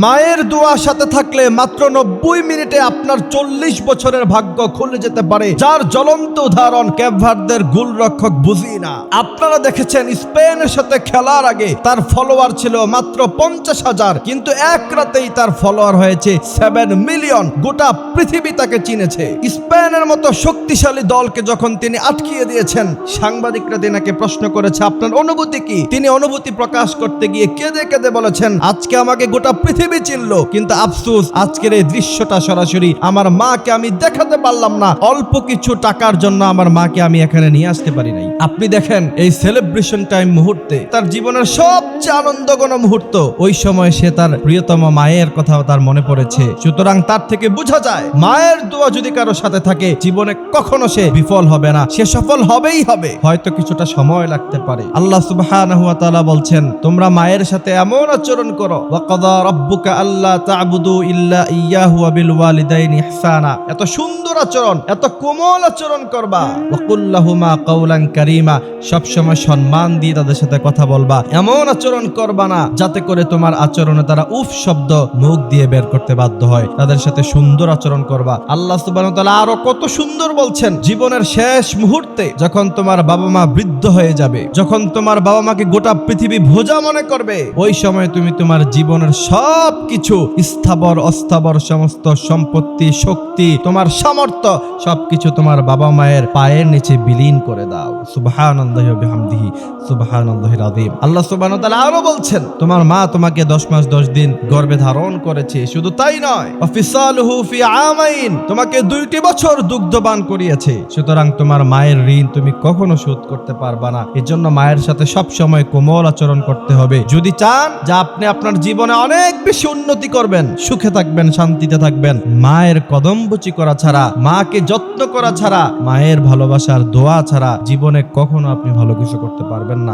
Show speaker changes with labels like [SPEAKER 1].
[SPEAKER 1] মায়ের দোয়া সাথে থাকলে মাত্র 90 মিনিটে আপনার 40 বছরের ভাগ্য খুলে যেতে পারে, যার জ্বলন্ত উদাহরণ ক্যাপ ভার্দের গোলরক্ষক বুজিনা। আপনারা দেখেছেন স্পেনের সাথে খেলার আগে তার ফলোয়ার ছিল মাত্র 50,000, কিন্তু এক রাতেই তার ফলোয়ার হয়েছে 7 মিলিয়ন। গোটা পৃথিবী তাকে চিনেছে। স্পেনের মতো শক্তিশালী দলকে যখন তিনি আটকিয়ে দিয়েছেন, সাংবাদিকরা তিনাকে প্রশ্ন করেছে আপনার অনুভূতি কি। তিনি অনুভূতি প্রকাশ করতে গিয়ে কেঁদে কেঁদে বলেছেন, আজকে আমাকে গোটা পৃথিবী চিনলো, কিন্তু আফসোস আজকের এই দৃশ্যটা সরাসরি আমার মাকে আমি দেখাতে পারলাম না। অল্প কিছু টাকার জন্য আমার মাকে আমি এখানে নিয়ে আসতে পারি নাই। আপনি দেখেন এই সেলিব্রেশন টাইম মুহূর্তে তার জীবনের সবচেয়ে আনন্দঘন মুহূর্ত, ওই সময় সে তার প্রিয়তম মায়ের কথা তার মনে পড়েছে। সুতরাং তার থেকে বোঝা যায় মায়ের দোয়া যদি কারো সাথে থাকে, জীবনে কখনো সে বিফল হবে না, সে সফল হবেই হবে। হয়তো কিছুটা সময় লাগতে পারে। আল্লাহ সুবহানাহু ওয়া তাআলা বলছেন, তোমরা মায়ের সাথে এমন আচরণ করো, ওয়া কাযা রাব্বুকা আল্লা তা'বুদু ইল্লা ইয়্যাহু ওয়া বিল ওয়ালিদাইনি ইহসানা। এত সুন্দর আচরণ, এত কোমল আচরণ করবা। ওয়া কুল লাহুমা কাওলান কারীমা, সব সময় সম্মান দিয়ে তাদের সাথে কথা বলবা। এমন আচরণ করবা না যাতে করে তোমার আচরণে তারা উফ শব্দ মুখ দিয়ে বের করতে বাধ্য হয়। তাদের সাথে সুন্দর আচরণ করবা। আল্লাহ সুবহানাহু ওয়া তাআলা আরো কত সুন্দর বলছেন, জীবনের শেষ মুহূর্তে যখন তোমার বাবা মা বৃদ্ধ হয়ে যাবে, যখন তোমার বাবা মাকে গোটা পৃথিবী বোঝা মনে করবে, ওই সময় তুমি তোমার জীবনের সবকিছু স্থাবর অস্থাবর সমস্ত সম্পত্তি, শক্তি, তোমার সামর্থ্য সবকিছু তোমার বাবা মায়ের পায়ের নিচে বিলীন করে দাও। সুবহানাল্লাহি ওয়া বিহামদিহি সুবহানাল্লাহিল আযীম। আল্লাহ সুবহানাহু ওয়া তাআলা আরো বলছেন, তোমার মা তোমাকে 10 মাস 10 দিন গর্ভে ধারণ করেছে। শুধু তাই নয়, ওয়াফিসালুহু ফি আমাইন, তোমাকে 2টি বছর দুগ্ধপান করিয়েছে। সুতরাং তোমার মায়ের ঋণ তুমি কখনো শোধ করতে পারবা না। এজন্য মায়ের সাথে সব সময় কোমল আচরণ করতে হবে। যদি চান যে আপনি আপনার জীবনে অনেক বেশি উন্নতি করবেন, সুখে থাকবেন, শান্তিতে থাকবেন, মায়ের কদমবুচি করা ছাড়া, মাকে যত্ন করা ছাড়া, মায়ের ভালোবাসার দোয়া ছাড়া জীবনে কখনো আপনি ভালো কিছু করতে পারবেন না।